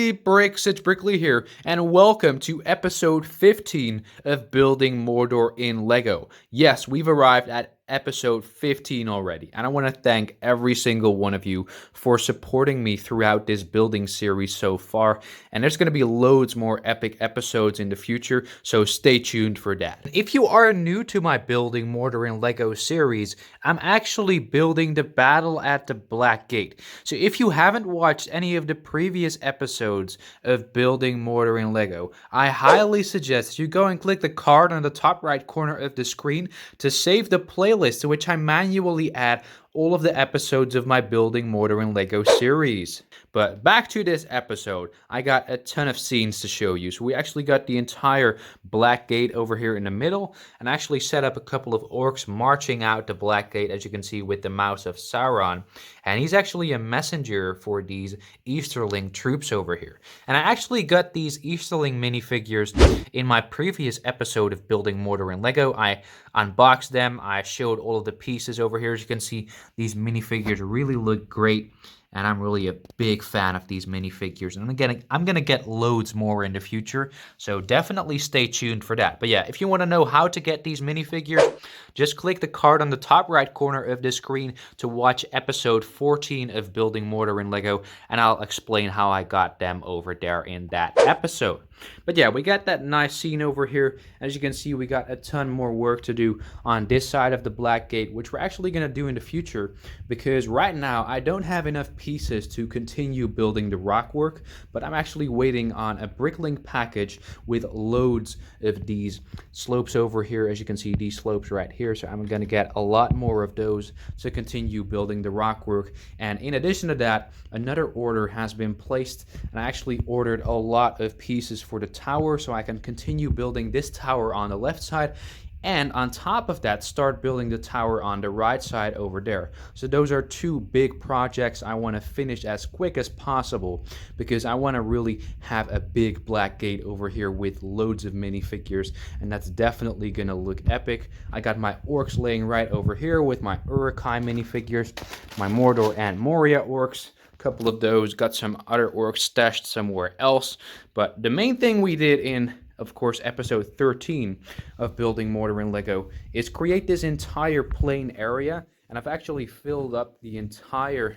Hey Bricks, it's Brickley here, and welcome to episode 15 of Building Mordor in LEGO. Yes, we've arrived at episode 15 already, and I want to thank every single one of you for supporting me throughout this building series so far, and there's going to be loads more epic episodes in the future, so stay tuned for that. If you are new to my Building Mordor in LEGO series, I'm actually building the Battle at the Black Gate. So if you haven't watched any of the previous episodes of Building Mordor in LEGO, I highly suggest you go and click the card on the top right corner of the screen to save the playlist to which I manually add all of the episodes of my Building Mordor in LEGO series. But back to this episode, I got a ton of scenes to show you. So we actually got the entire Black Gate over here in the middle, and actually set up a couple of orcs marching out the Black Gate, as you can see, with the mouse of Sauron. And he's actually a messenger for these Easterling troops over here. And I actually got these Easterling minifigures in my previous episode of Building Mordor in LEGO. I unboxed them, I showed all of the pieces over here. As you can see, these minifigures really look great, and I'm really a big fan of these minifigures. And I'm gonna get loads more in the future, so definitely stay tuned for that. But yeah, if you want to know how to get these minifigures, just click the card on the top right corner of the screen to watch episode 14 of Building Mordor in LEGO, and I'll explain how I got them over there in that episode. But yeah, we got that nice scene over here. As you can see, we got a ton more work to do on this side of the Black Gate, which we're actually going to do in the future, because right now I don't have enough pieces to continue building the rock work, but I'm actually waiting on a bricklink package with loads of these slopes over here. As you can see, these slopes right here, so I'm going to get a lot more of those to continue building the rock work. And in addition to that, another order has been placed, and I actually ordered a lot of pieces for the tower, so I can continue building this tower on the left side, and on top of that start building the tower on the right side over there. So those are two big projects I want to finish as quick as possible, because I want to really have a big Black Gate over here with loads of minifigures, and that's definitely gonna look epic. I got my orcs laying right over here with my Uruk-hai minifigures, my Mordor and Moria orcs. Couple of those, got some other orcs stashed somewhere else. But the main thing we did in, of course, episode 13 of Building Mordor in LEGO is create this entire plain area. And I've actually filled up the entire,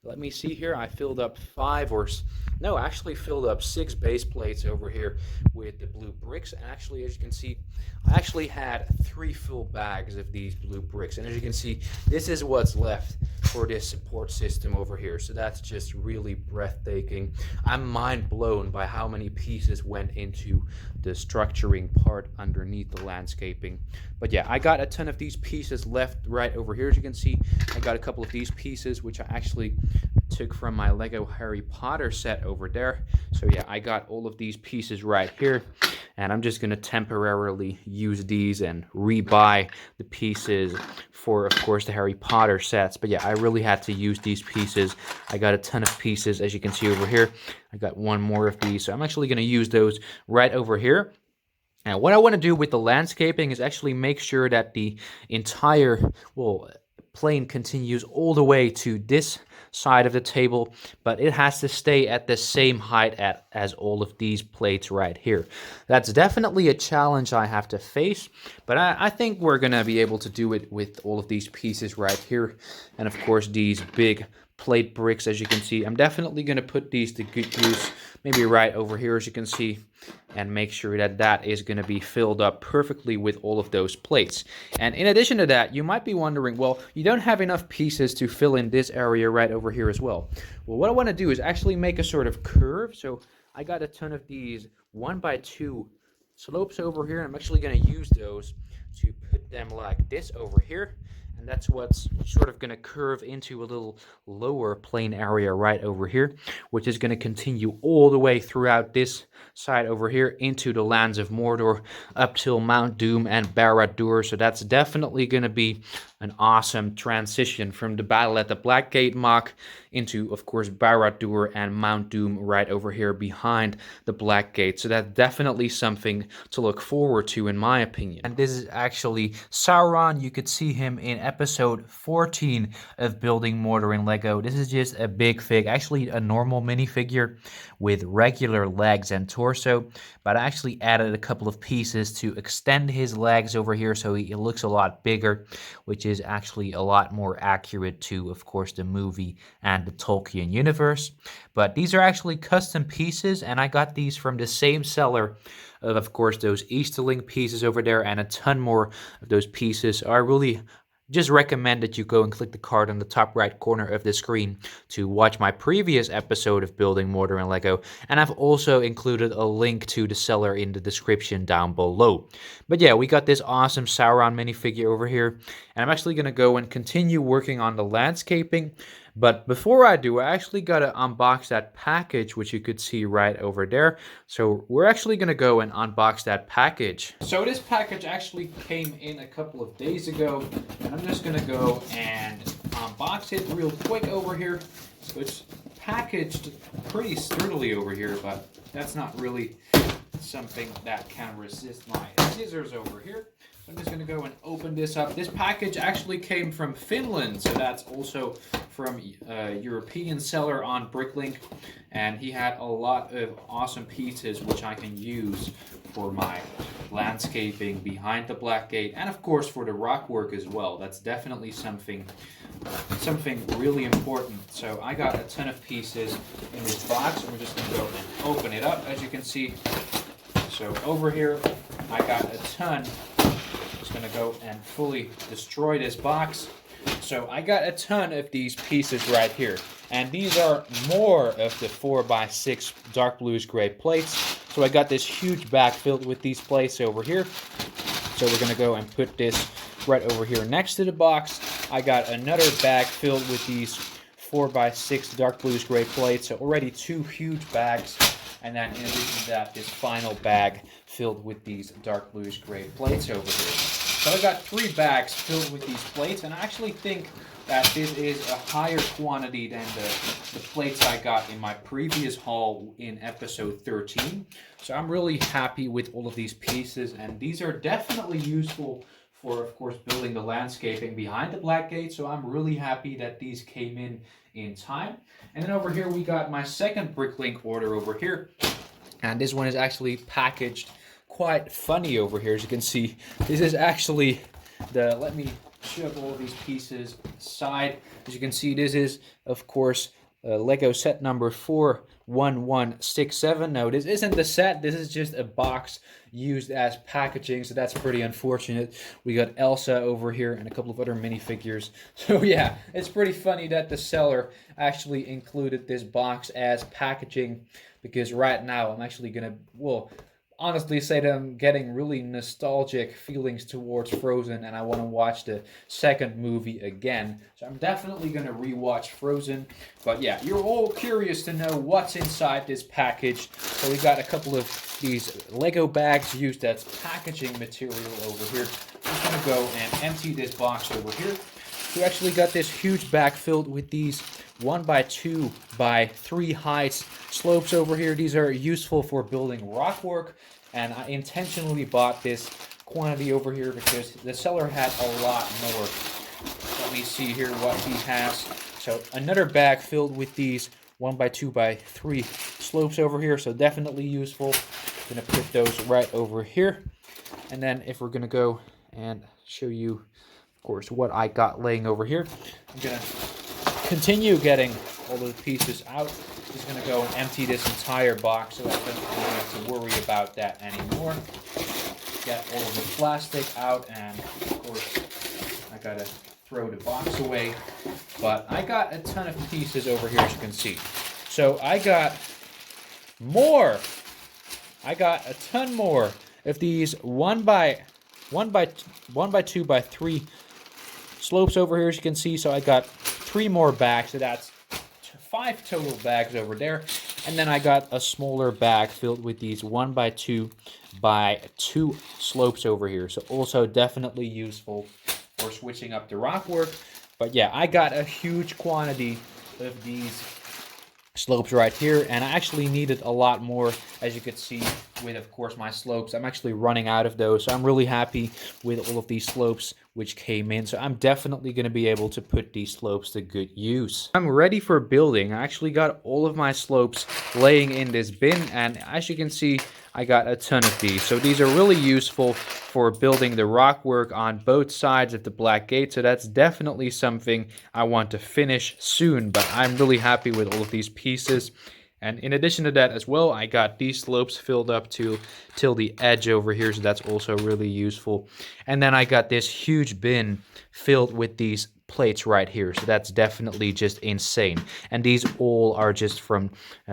let me see here, I filled up actually filled up 6 base plates over here with the blue bricks. And actually, as you can see, I actually had 3 full bags of these blue bricks. And as you can see, this is what's left for this support system over here. So that's just really breathtaking. I'm mind blown by how many pieces went into the structuring part underneath the landscaping. But yeah, I got a ton of these pieces left right over here. As you can see, I got a couple of these pieces, which I actually took from my LEGO Harry Potter set over there. So yeah, I got all of these pieces right here, and I'm just gonna temporarily use these and rebuy the pieces for, of course, the Harry Potter sets. But yeah, I really had to use these pieces. I got a ton of pieces, as you can see over here. I got one more of these, so I'm actually gonna use those right over here. And what I want to do with the landscaping is actually make sure that the entire, plane continues all the way to this side of the table, but it has to stay at the same height as all of these plates right here. That's definitely a challenge I have to face, but I think we're gonna be able to do it with all of these pieces right here, and of course these big plate bricks. As you can see, I'm definitely going to put these to good use, maybe right over here, as you can see, and make sure that that is going to be filled up perfectly with all of those plates. And in addition to that, you might be wondering, well, you don't have enough pieces to fill in this area right over here as well. Well, what I want to do is actually make a sort of curve. So I got a ton of these 1x2 slopes over here. I'm actually going to use those to put them like this over here. And that's what's sort of going to curve into a little lower plane area right over here, which is going to continue all the way throughout this side over here into the lands of Mordor up till Mount Doom and Barad-dûr. So that's definitely going to be an awesome transition from the Battle at the Black Gate mock into, of course, Barad-dûr and Mount Doom right over here behind the Black Gate. So that's definitely something to look forward to, in my opinion. And this is actually Sauron. You could see him in episode 14 of Building Mordor in LEGO. This is just a big fig, actually a normal minifigure with regular legs and torso, but I actually added a couple of pieces to extend his legs over here so he looks a lot bigger, which is actually a lot more accurate to, of course, the movie and the Tolkien universe. But these are actually custom pieces, and I got these from the same seller of course, those Easterling pieces over there and a ton more of those pieces. I really just recommend that you go and click the card on the top right corner of the screen to watch my previous episode of Building Mordor in LEGO. And I've also included a link to the seller in the description down below. But yeah, we got this awesome Sauron minifigure over here. And I'm actually going to go and continue working on the landscaping. But before I do, I actually got to unbox that package, which you could see right over there. So we're actually going to go and unbox that package. So this package actually came in a couple of days ago, and I'm just going to go and unbox it real quick over here. So it's packaged pretty sturdily over here, but that's not really something that can resist my scissors over here. So I'm just going to go and open this up. This package actually came from Finland, so that's also from a European seller on Bricklink, and he had a lot of awesome pieces which I can use for my landscaping behind the black gate, and of course for the rock work as well. That's definitely something really important. So I got a ton of pieces in this box, and we're just going to go and open it up, as you can see. So over here I got a ton. Just going to go and fully destroy this box. So I got a ton of these pieces right here, and these are more of the 4x6 dark bluish gray plates. So I got this huge bag filled with these plates over here. So we're going to go and put this right over here next to the box. I got another bag filled with these 4x6 dark bluish gray plates. So already two huge bags, and then in addition to that, this final bag filled with these dark bluish gray plates over here. So I got 3 bags filled with these plates, and I actually think that this is a higher quantity than the plates I got in my previous haul in episode 13. So I'm really happy with all of these pieces, and these are definitely useful for, of course, building the landscaping behind the black gate. So I'm really happy that these came in time. And then over here we got my second Bricklink order over here, and this one is actually packaged quite funny over here. As you can see, this is actually the, let me shove all these pieces aside. As you can see, this is of course Lego set number 41167. No, this isn't the set, this is just a box used as packaging, so that's pretty unfortunate. We got Elsa over here and a couple of other minifigures. So yeah, it's pretty funny that the seller actually included this box as packaging, because right now I'm actually gonna, well, honestly say that I'm getting really nostalgic feelings towards Frozen, and I want to watch the second movie again. So I'm definitely going to rewatch Frozen. But yeah, you're all curious to know what's inside this package. So we got a couple of these Lego bags used as packaging material over here. I'm just going to go and empty this box over here. We actually got this huge bag filled with these 1x2x3 heights slopes over here. These are useful for building rock work, and I intentionally bought this quantity over here because the seller had a lot more. Let me see here what he has. So another bag filled with these 1x2x3 slopes over here, so definitely useful. I'm gonna put those right over here, and then if we're gonna go and show you, of course, what I got laying over here, I'm gonna continue getting all the pieces out. Just gonna go and empty this entire box so I don't have to worry about that anymore. Get all of the plastic out, and of course I gotta throw the box away. But I got a ton of pieces over here, as you can see. So I got more. I got a ton more of these 1x2x3 slopes over here, as you can see. So I got 3 more bags, so that's 5 total bags over there. And then I got a smaller bag filled with these 1x2x2 slopes over here. So also definitely useful for switching up the rock work. But yeah, I got a huge quantity of these slopes right here, and I actually needed a lot more, as you could see, with, of course, my slopes. I'm actually running out of those, so I'm really happy with all of these slopes which came in. So I'm definitely going to be able to put these slopes to good use. I'm ready for building. I actually got all of my slopes laying in this bin, and as you can see, I got a ton of these. So these are really useful for building the rock work on both sides of the black gate. So that's definitely something I want to finish soon, but I'm really happy with all of these pieces. And in addition to that as well, I got these slopes filled up till the edge over here, so that's also really useful. And then I got this huge bin filled with these plates right here, so that's definitely just insane. And these all are just from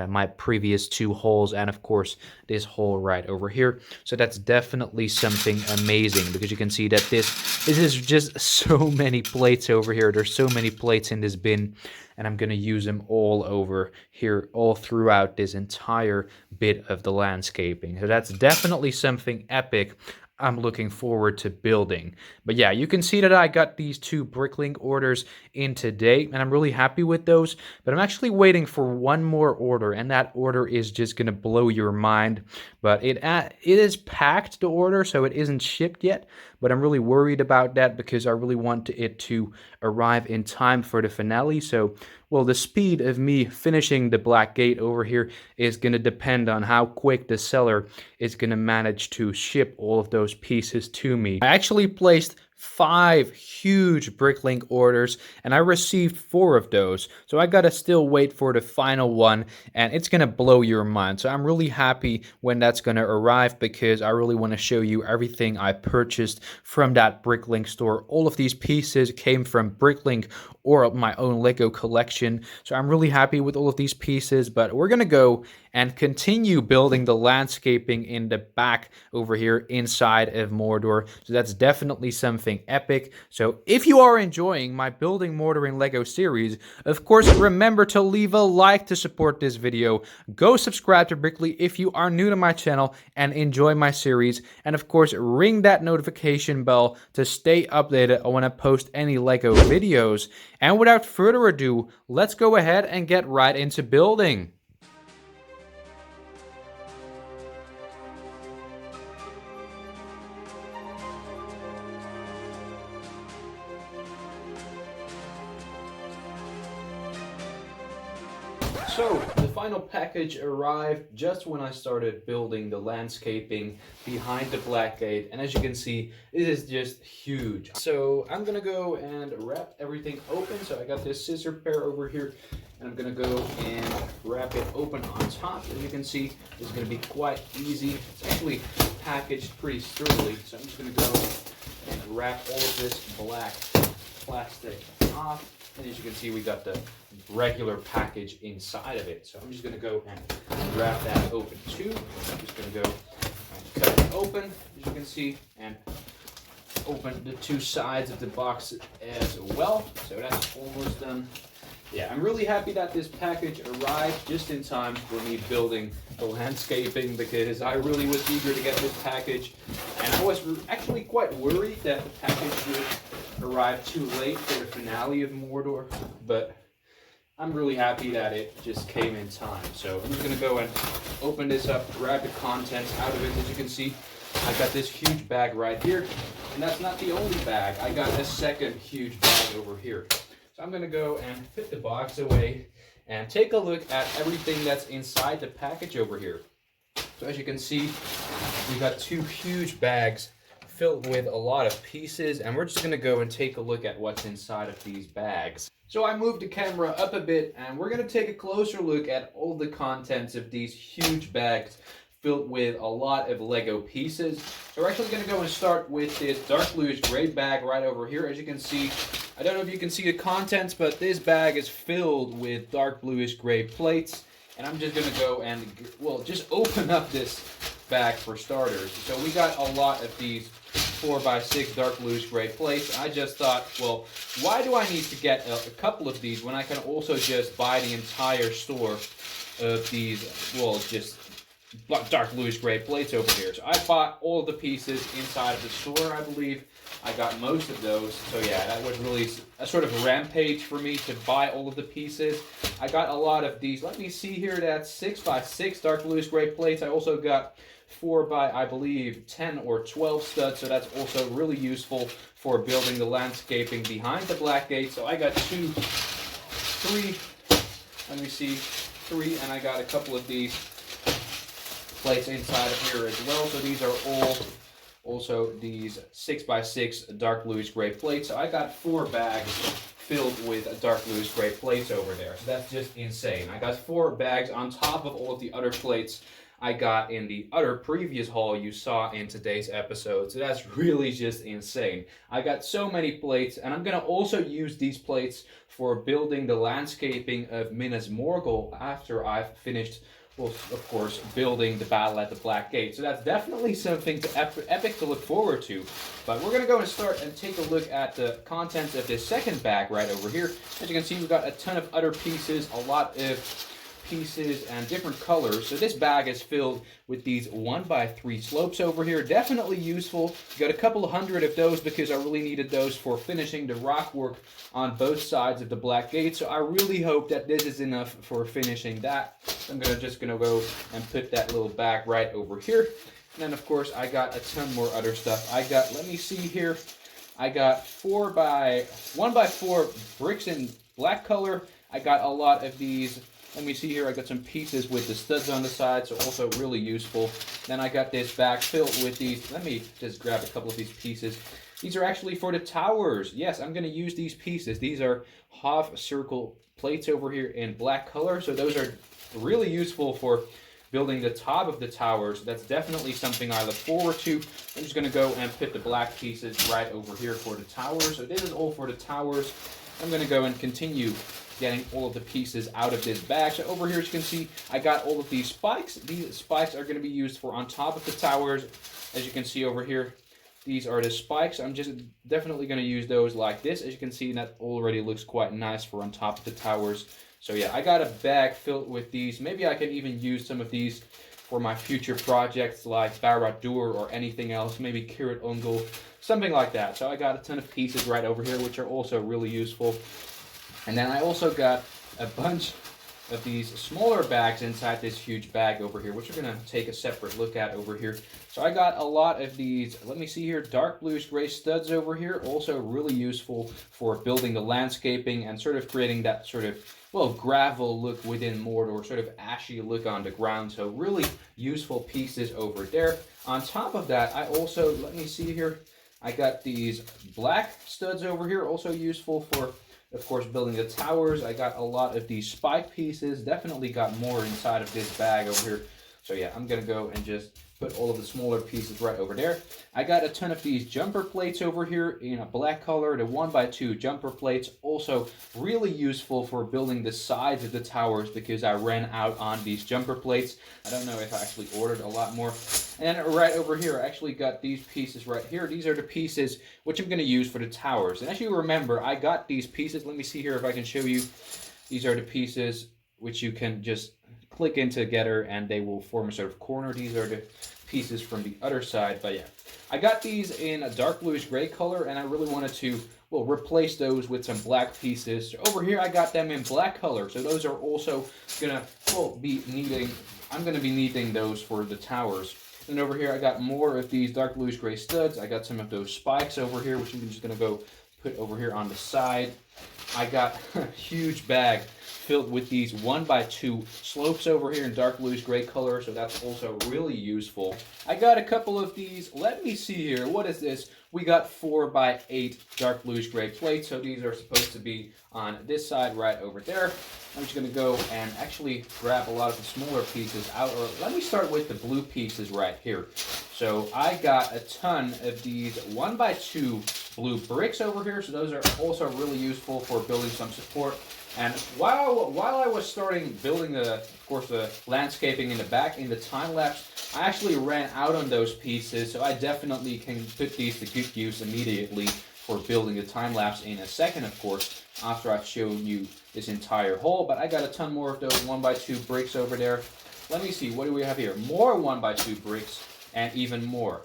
my previous 2 holes, and of course this hole right over here. So that's definitely something amazing, because you can see that this is just so many plates over here. There's so many plates in this bin, and I'm going to use them all over here, all throughout this entire bit of the landscaping. So that's definitely something epic I'm looking forward to building. But yeah, you can see that I got these 2 bricklink orders in today, and I'm really happy with those. But I'm actually waiting for one more order, and that order is just going to blow your mind. But it is packed, the order, so it isn't shipped yet. But I'm really worried about that because I really want it to arrive in time for the finale. So, well, the speed of me finishing the black gate over here is going to depend on how quick the seller is going to manage to ship all of those pieces to me. I actually placed 5 huge bricklink orders, and I received 4 of those. So I gotta still wait for the final one, and it's gonna blow your mind. So I'm really happy when that's gonna arrive, because I really want to show you everything I purchased from that bricklink store. All of these pieces came from bricklink or my own Lego collection. So I'm really happy with all of these pieces, but we're gonna go and continue building the landscaping in the back over here inside of Mordor. So that's definitely something epic. So if you are enjoying my Building Mordor in Lego series, of course, remember to leave a like to support this video. Go subscribe to Brickley if you are new to my channel and enjoy my series. And of course, ring that notification bell to stay updated on when I post any Lego videos. And without further ado, let's go ahead and get right into building. So, the final package arrived just when I started building the landscaping behind the black gate, and as you can see, it is just huge. So, I'm gonna go and wrap everything open. So I got this scissor pair over here, and I'm gonna go and wrap it open on top. As you can see, it's gonna be quite easy. It's actually packaged pretty sturdily, so I'm just gonna go and wrap all of this black plastic off. And as you can see, we got the regular package inside of it. So I'm just going to go and wrap that open too. I'm just going to go and cut it open, as you can see, and open the 2 sides of the box as well. So that's almost done. Yeah, I'm really happy that this package arrived just in time for me building the landscaping, because I really was eager to get this package, and I was actually quite worried that the package would arrive too late for the finale of Mordor, but I'm really happy that it just came in time. So I'm just going to go and open this up, grab the contents out of it. As you can see, I got this huge bag right here, and that's not the only bag. I got a second huge bag over here. So I'm going to go and put the box away and take a look at everything that's inside the package over here. So as you can see, we got 2 huge bags filled with a lot of pieces, and we're just going to go and take a look at what's inside of these bags. So I moved the camera up a bit, and we're going to take a closer look at all the contents of these huge bags filled with a lot of Lego pieces. So we're actually going to go and start with this dark bluish gray bag right over here. As you can see, I don't know if you can see the contents, but this bag is filled with dark bluish gray plates. And I'm just going to go and, well, just open up this bag for starters. So we got a lot of these 4x6 dark bluish gray plates. I just thought, well, why do I need to get a couple of these when I can also just buy the entire store of these, well, just dark bluish gray plates over here. So I bought all of the pieces inside of the store, I believe. I got most of those. So yeah, that was really a sort of rampage for me to buy all of the pieces. I got a lot of these. Let me see here, that's 6x6 dark bluish gray plates. I also got 4 by, I believe, 10 or 12 studs, so that's also really useful for building the landscaping behind the black gate. So I got 2, 3, let me see, 3, and I got a couple of these plates inside of here as well. So these are all also these 6 by 6 dark bluish gray plates. So I got 4 bags filled with dark bluish gray plates over there. So that's just insane. I got 4 bags on top of all of the other plates I got in the other previous haul you saw in today's episode. So that's really just insane. I got so many plates, and I'm gonna also use these plates for building the landscaping of Minas Morgul after I've finished, well, of course, building the battle at the Black Gate. So that's definitely something epic to look forward to. But we're gonna go and start and take a look at the contents of this second bag right over here. As you can see, we've got a ton of other pieces, a lot of pieces and different colors. So this bag is filled with these 1 by 3 slopes over here. Definitely useful. Got a couple of hundred of those because I really needed those for finishing the rock work on both sides of the Black Gate. So I really hope that this is enough for finishing that. I'm just gonna go and put that little bag right over here. And then of course I got a ton more other stuff. I got, let me see here, I got 1 by 4 bricks in black color. I got a lot of these. Let me see here, I got some pieces with the studs on the side, so also really useful. Then I got this bag filled with these. Let me just grab a couple of these pieces. These are actually for the towers. Yes, I'm going to use these pieces. These are half circle plates over here in black color, so those are really useful for building the top of the towers. That's definitely something I look forward to. I'm just going to go and put the black pieces right over here for the towers. So this is all for the towers. I'm going to go and continue getting all of the pieces out of this bag. So over here, as you can see, I got all of these spikes. These spikes are going to be used for on top of the towers. As you can see over here, these are the spikes. I'm just definitely going to use those like this. As you can see, that already looks quite nice for on top of the towers. So yeah, I got a bag filled with these. Maybe I can even use some of these for my future projects like Barad-dûr or anything else, maybe Kirit Ungol, something like that. So I got a ton of pieces right over here, which are also really useful. And then I also got a bunch of these smaller bags inside this huge bag over here, which we're going to take a separate look at over here. So I got a lot of these, let me see here, dark bluish gray studs over here, also really useful for building the landscaping and sort of creating that sort of, well, gravel look within Mordor, sort of ashy look on the ground. So really useful pieces over there. On top of that, I also, let me see here, I got these black studs over here, also useful for, of course, building the towers. I got a lot of these spike pieces. Definitely got more inside of this bag over here. So yeah, I'm going to go and just put all of the smaller pieces right over there. I got a ton of these jumper plates over here in a black color, the 1 by 2 jumper plates, also really useful for building the sides of the towers because I ran out on these jumper plates. I don't know if I actually ordered a lot more. And right over here, I actually got these pieces right here. These are the pieces which I'm going to use for the towers. And as you remember, I got these pieces. Let me see here if I can show you. These are the pieces which you can just click in together and they will form a sort of corner. These are the pieces from the other side. But yeah, I got these in a dark bluish gray color and I really wanted to, well, replace those with some black pieces. So over here, I got them in black color. So those are also gonna, well, be needing, I'm gonna be needing those for the towers. And over here, I got more of these dark bluish gray studs. I got some of those spikes over here, which I'm just gonna go put over here on the side. I got a huge bag filled with these 1 by 2 slopes over here in dark bluish gray color, so that's also really useful. I got a couple of these. Let me see here. What is this? We got 4 by 8 dark bluish gray plates, so these are supposed to be on this side right over there. I'm just going to go and actually grab a lot of the smaller pieces out, or let me start with the blue pieces right here. So I got a ton of these 1 by 2 blue bricks over here, so those are also really useful for building some support. And while I was starting building of course, the landscaping in the back in the time lapse, I actually ran out on those pieces, so I definitely can put these to good use immediately for building the time lapse in a second, of course, after I've shown you this entire haul. But I got a ton more of those 1 by 2 bricks over there. Let me see, what do we have here? More 1 by 2 bricks and even more.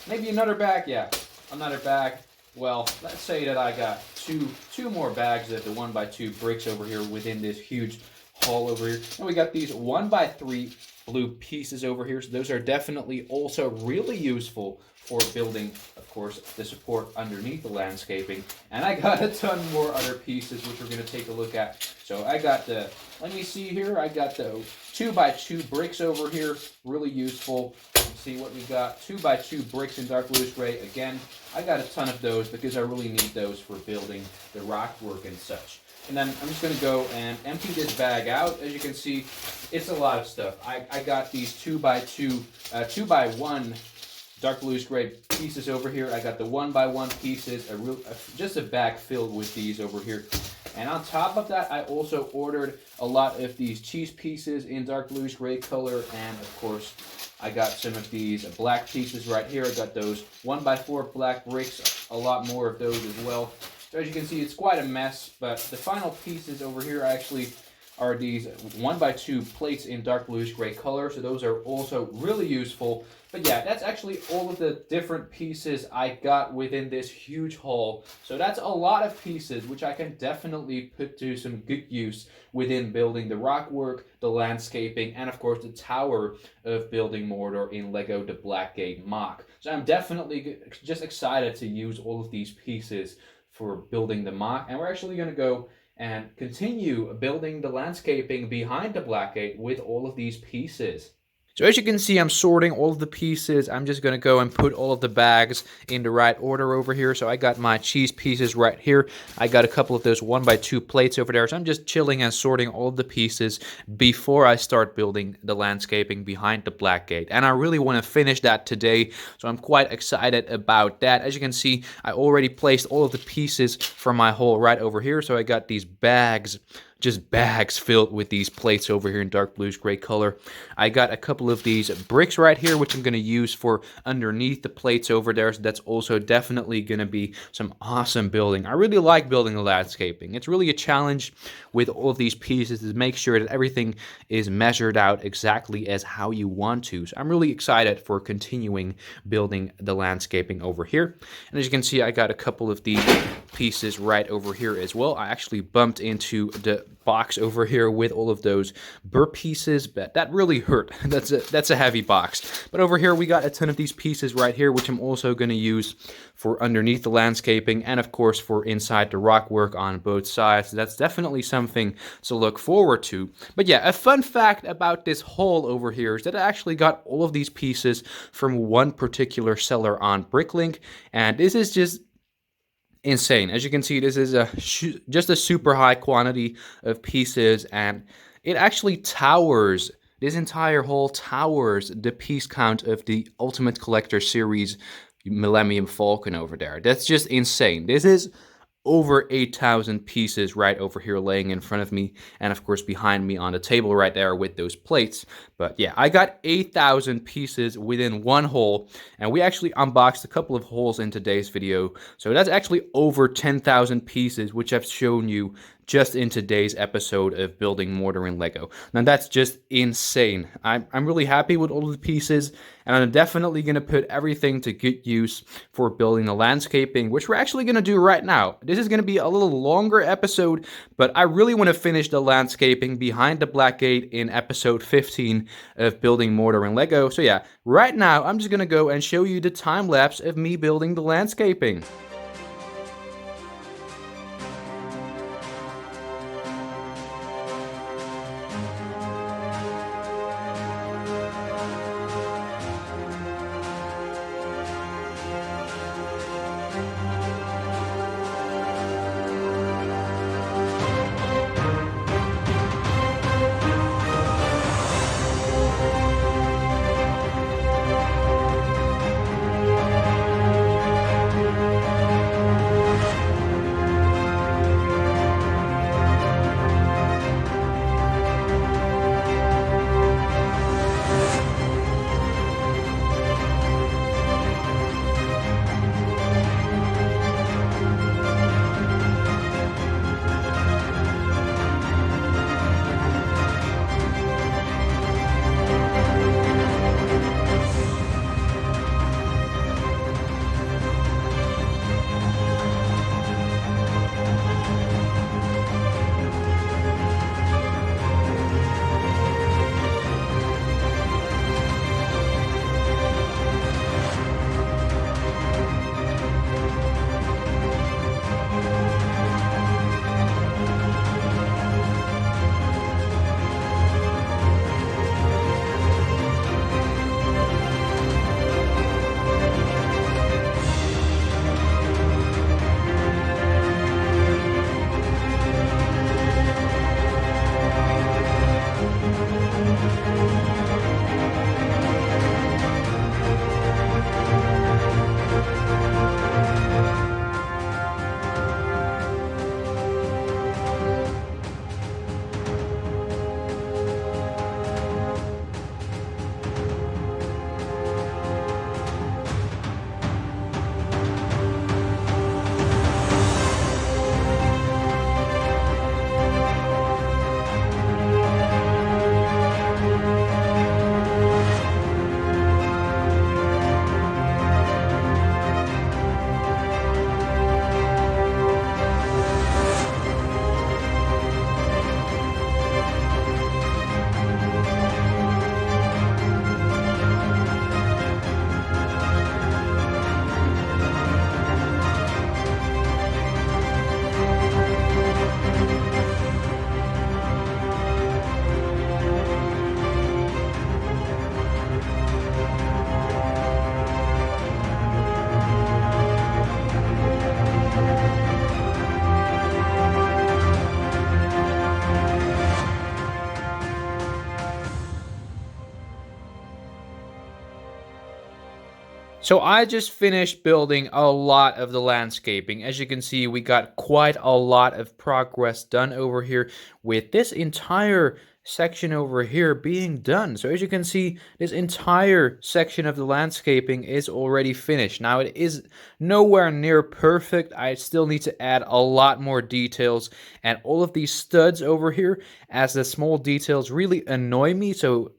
Maybe another bag, yeah, another bag. Well, let's say that I got two more bags of the 1 by 2 bricks over here within this huge haul over here. And we got these 1 by 3 blue pieces over here. So those are definitely also really useful for building, of course, the support underneath the landscaping. And I got a ton more other pieces which we're going to take a look at. So I got the, let me see here, I got the 2x2 bricks over here, really useful. Let's see what we got. 2x2 bricks in dark bluish gray. Again, I got a ton of those because I really need those for building the rock work and such. And then I'm just going to go and empty this bag out. As you can see, it's a lot of stuff. I got these 2x2, 2x1 dark bluish gray pieces over here. I got the 1x1 pieces, just a bag filled with these over here. And on top of that, I also ordered a lot of these cheese pieces in dark bluish gray color. And of course, I got some of these black pieces right here. I got those 1x4 black bricks, a lot more of those as well. So as you can see, it's quite a mess, but the final pieces over here actually are these 1x2 plates in dark bluish gray color. So those are also really useful. But yeah, that's actually all of the different pieces I got within this huge haul. So that's a lot of pieces, which I can definitely put to some good use within building the rock work, the landscaping, and of course the tower of building Mordor in LEGO the Blackgate MOC. So I'm definitely just excited to use all of these pieces for building the MOC. And we're actually going to go and continue building the landscaping behind the Blackgate with all of these pieces. So as you can see, I'm sorting all of the pieces. I'm just going to go and put all of the bags in the right order over here. So I got my cheese pieces right here. I got a couple of those 1x2 plates over there. So I'm just chilling and sorting all of the pieces before I start building the landscaping behind the Blackgate. And I really want to finish that today. So I'm quite excited about that. As you can see, I already placed all of the pieces from my hole right over here. So I got these bags, just bags filled with these plates over here in dark bluish gray color. I got a couple of these bricks right here, which I'm going to use for underneath the plates over there. So that's also definitely going to be some awesome building. I really like building the landscaping. It's really a challenge with all of these pieces to make sure that everything is measured out exactly as how you want to. So I'm really excited for continuing building the landscaping over here. And as you can see, I got a couple of these pieces right over here as well. I actually bumped into the box over here with all of those burr pieces, but that really hurt. That's a heavy box. But over here we got a ton of these pieces right here, which I'm also going to use for underneath the landscaping and of course for inside the rock work on both sides. So that's definitely something to look forward to. But yeah, a fun fact about this haul over here is that I actually got all of these pieces from one particular seller on Bricklink, and this is just insane. As you can see, this is just a super high quantity of pieces, and it actually towers, this entire haul towers the piece count of the Ultimate Collector Series Millennium Falcon over there. That's just insane. This is over 8,000 pieces right over here laying in front of me, and of course behind me on the table right there with those plates. But yeah, I got 8,000 pieces within one hole, and we actually unboxed a couple of holes in today's video. So that's actually over 10,000 pieces, which I've shown you just in today's episode of building Mordor in LEGO. Now that's just insane. I'm really happy with all of the pieces, and I'm definitely going to put everything to good use for building the landscaping, which we're actually going to do right now. This is going to be a little longer episode, but I really want to finish the landscaping behind the Blackgate in episode 15 of building Mordor in LEGO. So yeah, right now I'm just going to go and show you the time lapse of me building the landscaping. So I just finished building a lot of the landscaping. As you can see, we got quite a lot of progress done over here with this entire section over here being done. So as you can see, this entire section of the landscaping is already finished. Now it is nowhere near perfect. I still need to add a lot more details, and all of these studs over here, as the small details really annoy me. So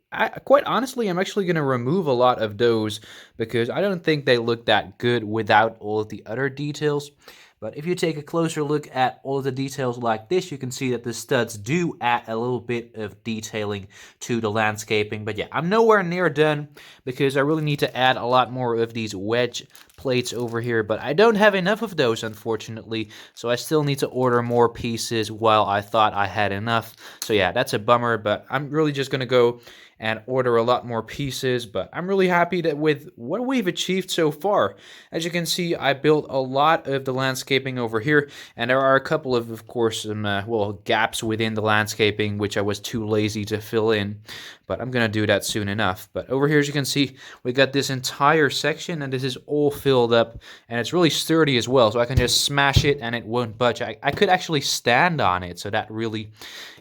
quite honestly, I'm actually going to remove a lot of those because I don't think they look that good without all of the other details. But if you take a closer look at all of the details like this, you can see that the studs do add a little bit of detailing to the landscaping. But yeah, I'm nowhere near done because I really need to add a lot more of these wedge plates over here. But I don't have enough of those, unfortunately. So I still need to order more pieces while I thought I had enough. So yeah, that's a bummer, but I'm really just going to go and order a lot more pieces. But I'm really happy with what we've achieved so far. As you can see, I built a lot of the landscaping over here, and there are a couple of course, some well, gaps within the landscaping which I was too lazy to fill in, but I'm gonna do that soon enough. But over here, as you can see, we got this entire section, and this is all filled up, and it's really sturdy as well, so I can just smash it and it won't budge. I could actually stand on it, so that really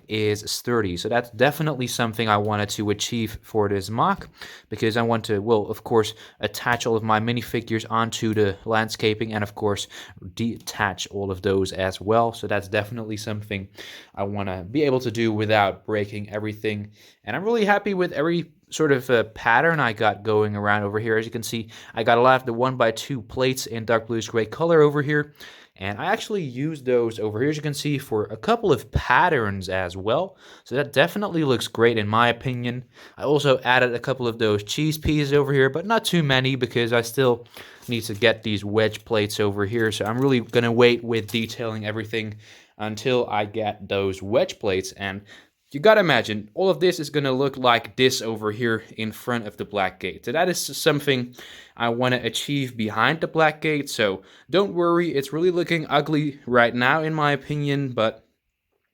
is sturdy. So that's definitely something I wanted to achieve for this mock, because I want to, well, of course, attach all of my minifigures onto the landscaping, and of course detach all of those as well. So that's definitely something I want to be able to do without breaking everything. And I'm really happy with every sort of pattern I got going around over here. As you can see, I got a lot of the 1x2 plates in dark bluish gray color over here. And I actually used those over here, as you can see, for a couple of patterns as well. So that definitely looks great in my opinion. I also added a couple of those cheese pieces over here, but not too many because I still need to get these wedge plates over here. So I'm really going to wait with detailing everything until I get those wedge plates. And you gotta imagine, all of this is gonna look like this over here in front of the black gate. So that is something I wanna achieve behind the black gate, so don't worry, it's really looking ugly right now in my opinion, but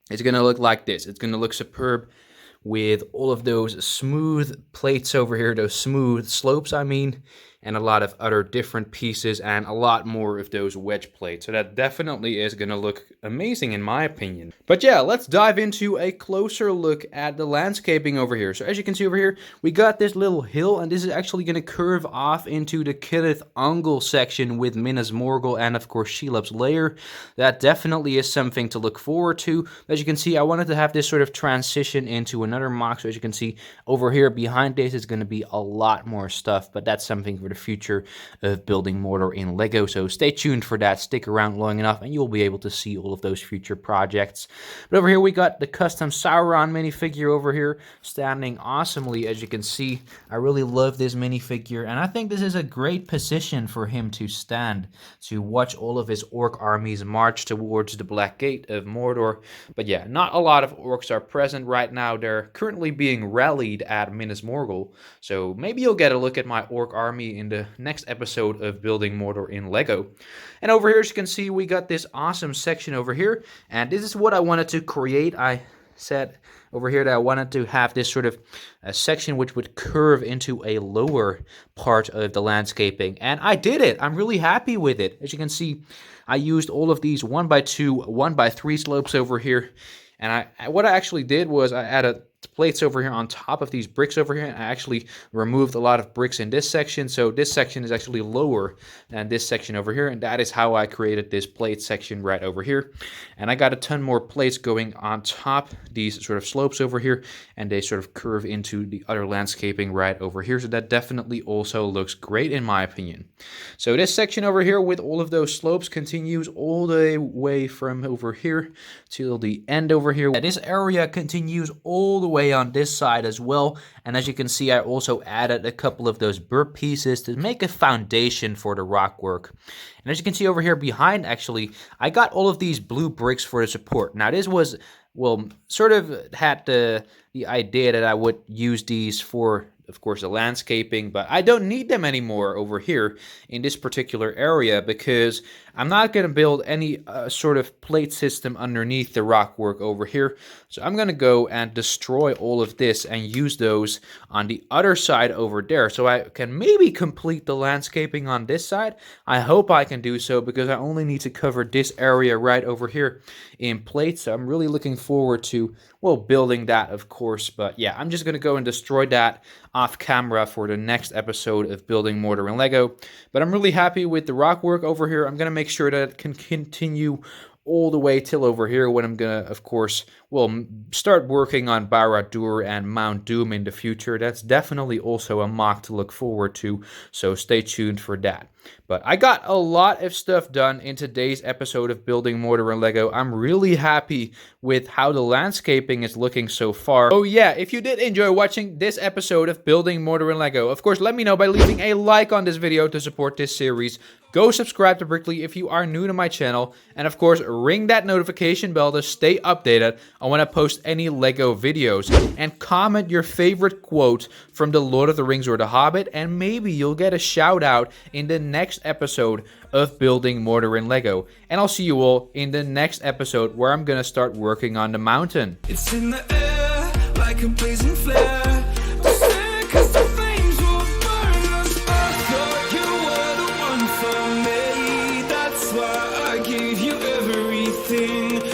it's gonna look like this. It's gonna look superb with all of those smooth plates over here, those smooth slopes, I mean, and a lot of other different pieces and a lot more of those wedge plates. So that definitely is going to look amazing in my opinion. But yeah, let's dive into a closer look at the landscaping over here. So as you can see over here, we got this little hill, and this is actually going to curve off into the Kenneth Angle section with Minas Morgul and of course Shelob's Lair. That definitely is something to look forward to. As you can see, I wanted to have this sort of transition into another mock. So as you can see over here behind this is going to be a lot more stuff, but that's something for the future of building Mordor in LEGO. So stay tuned for that. Stick around long enough and you'll be able to see all of those future projects. But over here we got the custom Sauron minifigure over here standing awesomely. As you can see, I really love this minifigure, and I think this is a great position for him to stand to watch all of his orc armies march towards the Black Gate of Mordor. But yeah, not a lot of orcs are present right now. They're currently being rallied at Minas Morgul, so maybe you'll get a look at my orc army in the next episode of Building Mordor in LEGO. And over here, as you can see, we got this awesome section over here, and this is what I wanted to create. I said over here that I wanted to have this sort of a section which would curve into a lower part of the landscaping, and I did it. I'm really happy with it. As you can see, I used all of these 1x2, 1x3 slopes over here, and what I actually did was I added plates over here on top of these bricks over here, and I actually removed a lot of bricks in this section, so this section is actually lower than this section over here, and that is how I created this plate section right over here. And I got a ton more plates going on top these sort of slopes over here, and they sort of curve into the other landscaping right over here, so that definitely also looks great in my opinion. So this section over here with all of those slopes continues all the way from over here till the end over here. This area continues all the way on this side as well, and as you can see, I also added a couple of those burp pieces to make a foundation for the rock work. And as you can see over here behind, actually, I got all of these blue bricks for the support. Now this was, well, sort of had the idea that I would use these for of course, the landscaping, but I don't need them anymore over here in this particular area because I'm not going to build any sort of plate system underneath the rock work over here. So I'm going to go and destroy all of this and use those on the other side over there. So I can maybe complete the landscaping on this side. I hope I can do so because I only need to cover this area right over here in plate. So I'm really looking forward to, well, building that, of course. But yeah, I'm just going to go and destroy that off camera for the next episode of Building Mordor in LEGO. But I'm really happy with the rock work over here. I'm going to make sure that it can continue all the way till over here when I'm gonna, of course, well, start working on Barad-dûr and Mount Doom in the future. That's definitely also a mock to look forward to, so stay tuned for that. But I got a lot of stuff done in today's episode of Building Mordor in LEGO. I'm really happy with how the landscaping is looking so far. Oh yeah, if you did enjoy watching this episode of Building Mordor in LEGO, of course, let me know by leaving a like on this video to support this series. Go subscribe to Brickley if you are new to my channel, and of course, ring that notification bell to stay updated on when I post any LEGO videos. And comment your favorite quote from The Lord of the Rings or The Hobbit, and maybe you'll get a shout out in the next episode of Building Mordor in LEGO. And I'll see you all in the next episode where I'm gonna start working on the mountain. It's in the air like a blazing flare. Gave you everything.